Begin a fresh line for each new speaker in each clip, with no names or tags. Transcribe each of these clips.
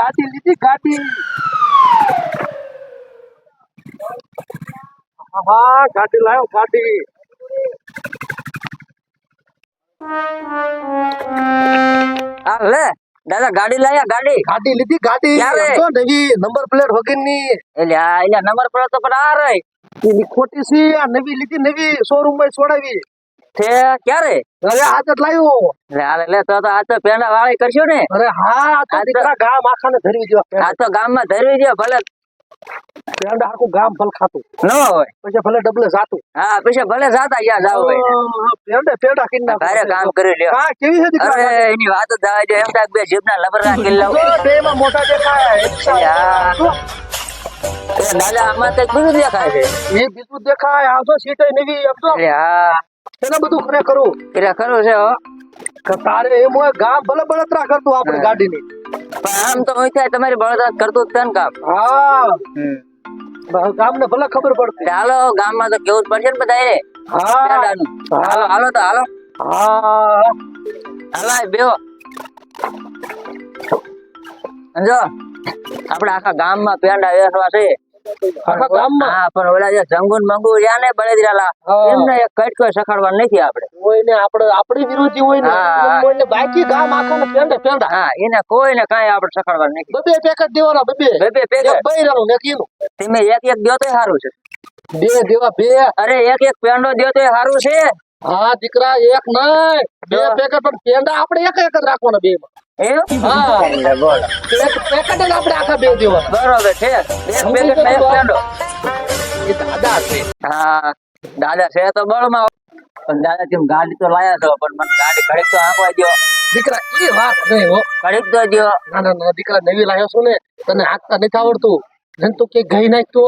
ગાડી લીધી ગાડી. હા ગાડી લાવ્યો ગાડી.
આ લે દાદા ગાડી લાયા ગાડી
ગાડી લીધી ગાડી.
ક્યારે?
તો નવી નંબર પ્લેટ વગરની.
એટલે આ એટલે નંબર પ્લેટ તો પણ આ રહી
એની ખોટી છે. આ નવી લીધી નવી શોરૂમ માં છોડાવી.
છે ક્યારે
અરે આજ જ લાવ્યો.
લે હાલે લે તો આ તો પેંડા વાળી કરશો ને
અરે હા આ તો દીકરા ગામ આખાને ધરવી દો.
આ તો ગામમાં ધરવી દે ભલે
પેંડા આખું ગામ ભલ ખાતું.
ન હોય
પછી ભલે ડબલે જાતું.
હા પછી ભલે જાતા યા જાવ ભાઈ
પેંડા પેંડા કિન નાખો.
તારે કામ કરી લ્યો
હા કેવી છે દીકરા?
અરે એની વાત જ જવા દે એમ થાય બે જીભના લબરડા કરી લઉં
જો બેમાં મોટા દેખાય.
યા. એ દાદા આમાં તો બીજું દેખાય છે
એ બીજું દેખાય. આ તો સીટે નવી આમ તો
એટલે હા
એને બધું ખરે કરું.
એટલે ખરું છે હો
કે તારે એમ હોય ગામ ભલે બળતરા કરતું આપણે ગાડીની.
પણ આમ તો હોય થાય તમારી બળદાદ કરતું જ છે ને કામ
હા ગામને ભલે ખબર પડતી.
હાલો ગામમાં તો કેવું જ પડશે ને બધા
હા
હાલો હાલો તો હાલો
હા
હાલો બેહો સમજો આપડે આખા ગામમાં પેંડા વેચવા છે
આખા ગામમાં
હા પણ ઓલા જે જંગુન મંગુ રહ્યા ને બળેદરાલા
હા.
એમને એક કટકો સખાડવા નથી આપણે
કોઈને આપણે આપણી વિરોધી હોય ને
હા.
એમ કોઈને બાકી ગામ આખાને પેંડા પેંડા
હા એને કોઈને કાંઈ આપણે સખાડવા નથી
બબે પેકેટ દેવાના બબે
બે પેકેટ
એક બૈરાનું ને એક ઈનું.
તમે એક એક દ્યો તો સારું છે
બે દેવા બે.
અરે એક એક પેંડો દ્યો તો સારું છે
હા દીકરા એક નહીં બે
હા.
પેકેટ પણ પેંડા આપણે એક એક જ રાખવાના બે માં.
એમ
હા.
એટલે બોલો
એક પેકેટ જ આપણે આખા બે દેવાના.
બરોબર છે એક પેકેટ ને એક પેંડો
એ દાદા છે.
હા દાદા છે તો બળમાં પણ દાદા તેમ ગાડી તો લાયા છો પણ મને ગાડી ઘડીક તો આંકવા દો
દીકરા એ વાત નહીં હો.
ઘડીક તો દો
ના ના ના દીકરા નવી લાવ્યો છું ને તને હાંકતા નથી આવડતું. જેમ તું કે ગઈ નાખતો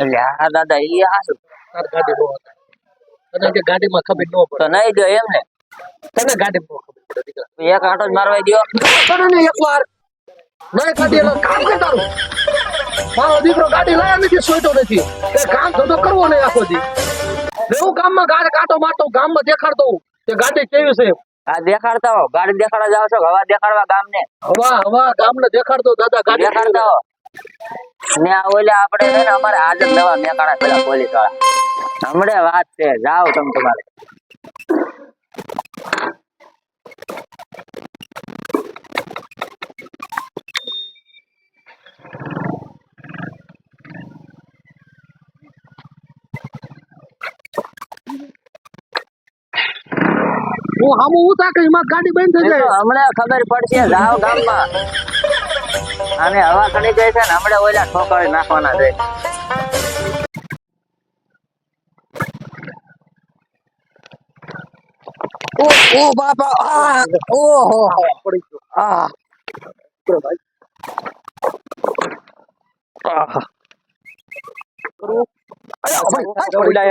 એટલે હા દાદા ઈ હાસુ
તાર ગાડી નો હતા. તને કે ગાડીમાં ખબર ન
તો
પડે.
નહીં દો એમ ને
તને ગાડી નો ખબર પડે દીકરા.
એક આંટો જ મારવા દો
તને ને એકવાર નહીં ગાડી એટલે કામ કર તારું. મારો દીકરો ગાડી લાયા નથી સોઈતો નથી. એ કામ ધંધો કરવો નહીં આખો દી. એવું ગામમાં ગાડી કાંટો મારતો ગામમાં દેખાડતો હું કે ગાડી કેવી છે.
આ દેખાડતા હો ગાડી દેખાડવા જાવ છો હવા દેખાડવા ગામને
હવા ગામને દેખાડતો દાદા ગાડી
દેખાડતા હો ને આ ઓલા આપણે છે ને અમારે આજ જ નવા મેકાણા પેલા પોલીસ વાળા હમણે વાત છે જાઓ તમે તમારે
હું હામું હું તાકે એમાં ગાડી બંધ થઈ
એ તો
જાય.
હમણાં ખબર પડશે જાઓ ગામમાં અને હવા ખડી જાય છે ને હમણાં ઓલા ઠોકાવી નાખવાના છે
ઓ બાપા આ ઓહો પડી ગયો. આ બરો ભાઈ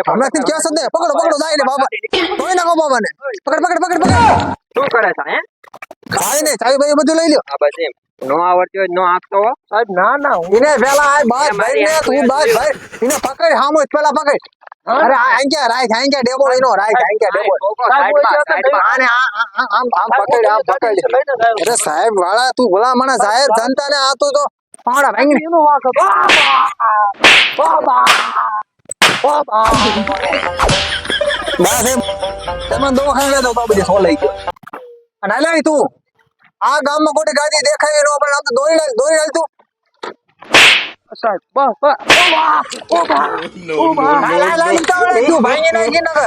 હમણાંથી ક્યાં સંદે પકડો પકડો દાઈને બાબા કોઈ નાખો બાબાને પકડ પકડ પકડ પકડ
શું કરે છે હે
ખાઈ ને ચાવી ભાઈ બધું લઈ લ્યો
આ બસ એમ નો આવડતી હોય નો આપતો
સાહેબ ના ના હું
એને પેલા આ બાદ ભાઈ ને તું બાદ ભાઈ એને પકડ હામો પેલા પકડ અરે આ આંગ્યા રાય ડેબો એનો રાય ડેબો આને આમ પકડ અરે સાહેબ વાળા તું ભલા માણસ સાહેબ જનતા ને આ તો પાડા ભાંગી
એનો વાંક હતો. બાબા બાબા
બસ એમ તમે દવાખાને લઈ દો બાબુજી સો લઈ ગયો અને હાલે તું આ ગામમાં કોઈ ગાડી દેખાય એનો આપણે આમ તો દોરી હાલ તું
સાહેબ બસ બસ ઓબા ઓબા
હાલ તું ભાંગી નાખી નગર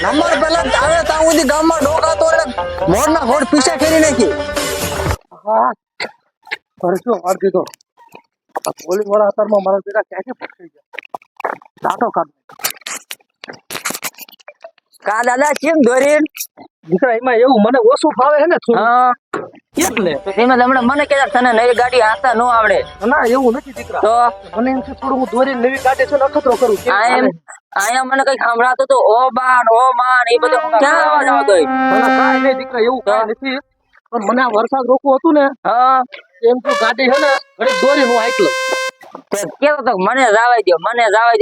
નંબર પેલા આવે ત્યાં સુધી ગામમાં ડોકા તો મોરના ઘોડ પીછા ખેરી નાખી
હા કરજો વાર દીધો. આ પોલીસ વાળા અત્યારમાં મારા બેટા ક્યાંથી પકડી ગયા. દાટો કાઢ
કા દાદા કેમ દોરીન
દીકરા એમાં એવું મને ઓછું ફાવે છે ને થોડું.
હા
એટલે
તો તેમાં હમણાં મને કહેતા તને નવી ગાડી હાંકતા ન આવડે
ના એવું નથી દીકરા.
તો
મને એમ છે થોડું હું દોરી નવી ગાડી છે ને અખતરો કરું કેમ
આ એમ
ચાલે?
અહીંયા મને કઈ સંભળાતું તો ઓ બાન ઓ માન એ બધું ક્યાં અવાજ આવતો હોય
મને કાંઈ નહીં દીકરા એવું કાંઈ નથી પણ મને આ વરસાદ રોકવું હતું ને
હા
એમ તો ગાડી છે ને ઘડીક દોરી હું હાઈકલો.
તે કેવો તો મને જવા દો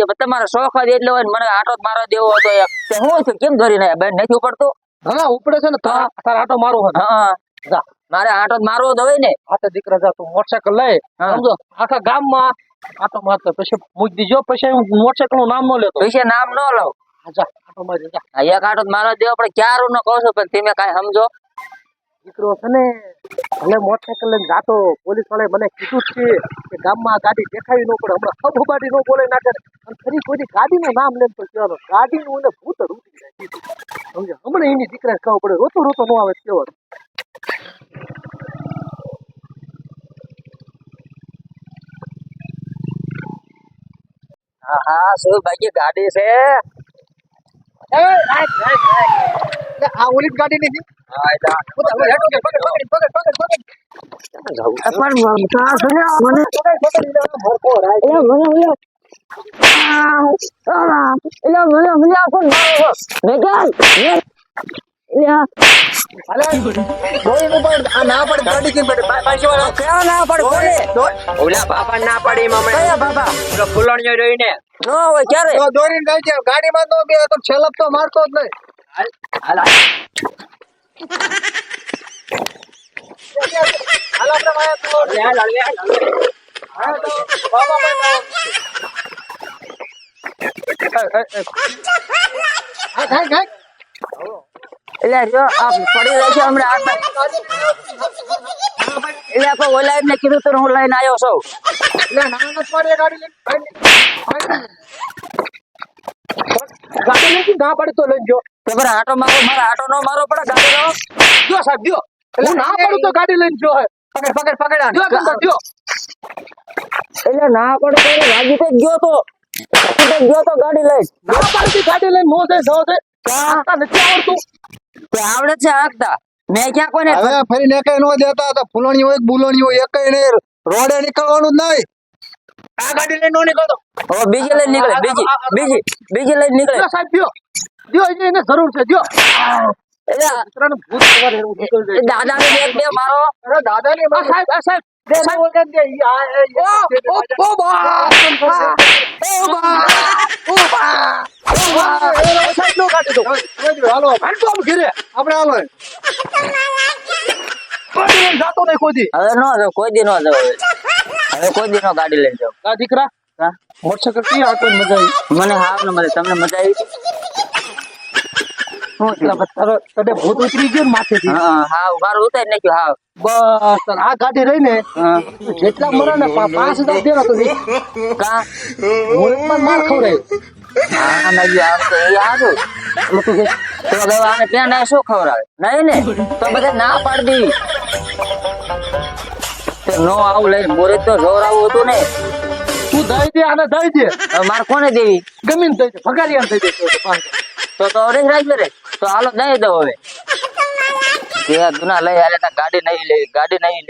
પણ તમારો શોખ જ એટલો હોય ને મને આટો જ મારો દેવો હતો એક તે હું છું કેમ દોરી ના બેન નથી ઉપડતું
હા ઉપડે છે ને તાર આટો મારો હતો
હા
જા
મારે આટો જ મારવો જ હોય ને.
હાથે દીકરા જા તું મોટરસાયકલ લઈ
હા.
સમજો આખા ગામમાં આટો મારતો પછી મૂકી દીજો પછી મોટરસાયકલ નું નામ ન લેતો
વિશે નામ ન લઉં.
જા આટો મારી જા
આ એક આટો જ મારવા દેવો પડે ક્યારું ન કહું છું પણ તમે કાંઈ સમજો.
દીકરો છે ને ભલે મોટરસાયકલ લઈને જાતો પોલીસ વાળાએ મને કીધું જ છે કે ગામમાં ગાડી દેખાવી ન પડે હમણાં ખબાડી ન બોલે ના કરે અને ફરી કોઈ ગાડીનું નામ લેમ તો કહેવાનો ગાડીનું એને ભૂત જ ઉતરી જાય સમજો હમણાં એની દીકરાને ખબર પડે રોતો રોતો ન આવે કહેવાનો
હા હા શું ભાઈ ગાડી છે.
આ ઓલી જ ગાડી નથી
હા, જા. ક્યાં ના પડે કોને?
ઓલા બાપા ના પડી મમ્મી
કયા બાપા?
ઓલો ફૂલણિયો રહીને
ન હોય ક્યારે?
તો દોરીને જાય છે ગાડીમાં તો બે તો છેલ્લા તો મારતો જ નહીં.
હાલ
હાલ આપણે વાયા તો બાબા ભાઈ
એટલે જો આ પડી જાય છે હમણાં હાથમાં. એટલે આપણે ઓલા એમને કીધું તો હું લઈને આવ્યો છું.
ગાડી નથી ના પડે તો લઈને જો
તો બરાબર આટો મારો મારે આટો નો મારો પડે ગાડી નો.
જો સાહેબ જો હું ના પડું તો ગાડી લઈને જો હે
પકડ પકડ પકડ
જો ગંગા જો
એટલે ના પડે તો લાગી તો ગયો તો ગયો તો ગાડી લઈ.
ના પડતી ગાડી લઈને નો જાય જો આખા નથી આવડતું
તે આવડે છે આખતા મેં ક્યાં કોને
હવે ફરી ને કઈ નો દેતા તો ફૂલણી હોય બુલણી હોય એકઈ નહીં રોડે નીકળવાનું જ નહીં.
આ ગાડી લઈને નો નીકળતો
હવે બીજી લઈને નીકળે બીજી લઈને નીકળે.
જો સાહેબ જો એને જરૂર છે જો
એટલે
દીકરાને ભૂત સવાર એવું નીકળી જાય
દાદા ને બે મારો
અરે દાદાની આ સાહેબ સાહેબ
હાલો આપણે હાલો
જાતો નહીં કોઈ દી
હવે નો જાવ કોઈ દી નો જાવ હવે કોઈ દી નો ગાડી લઈને જાવ.
આ દીકરા
હા?
મોટરસાયકલ થી આટો મજા આવી
મને હાવ ને મને તમને મજા આવી.
શું એટલે તને ભૂત ઉતરી ગયું ને માથેથી
હા હાવ મારું ઉતારી નાખ્યું હાવ.
બસ તાર આ ગાડી રહી ને
હા.
જેટલા મરા ને 5,000 દેવા તો
કા
મુહૂર્તમાં માર ખવડાય
હા નજી આમ તો એ હારું. તો હવે આને ત્યાં ના શું ખવડાવે નહીં ને તો બધા ના પાડી દી. તો નો આવું લઈને મોરે તો જોર આવું હતું ને
તું દઈ દે આને દઈ દે
હવે મારે કોને દેવી?
ગમીને દઈ દે ભગારિયાને દઈ દે તો 5,000
તો અવરેજ રાખજો રે તો હાલો દઈ દો હવે. તે દુના લઈ હાલે ગાડી નહીં લે ગાડી નહીં લે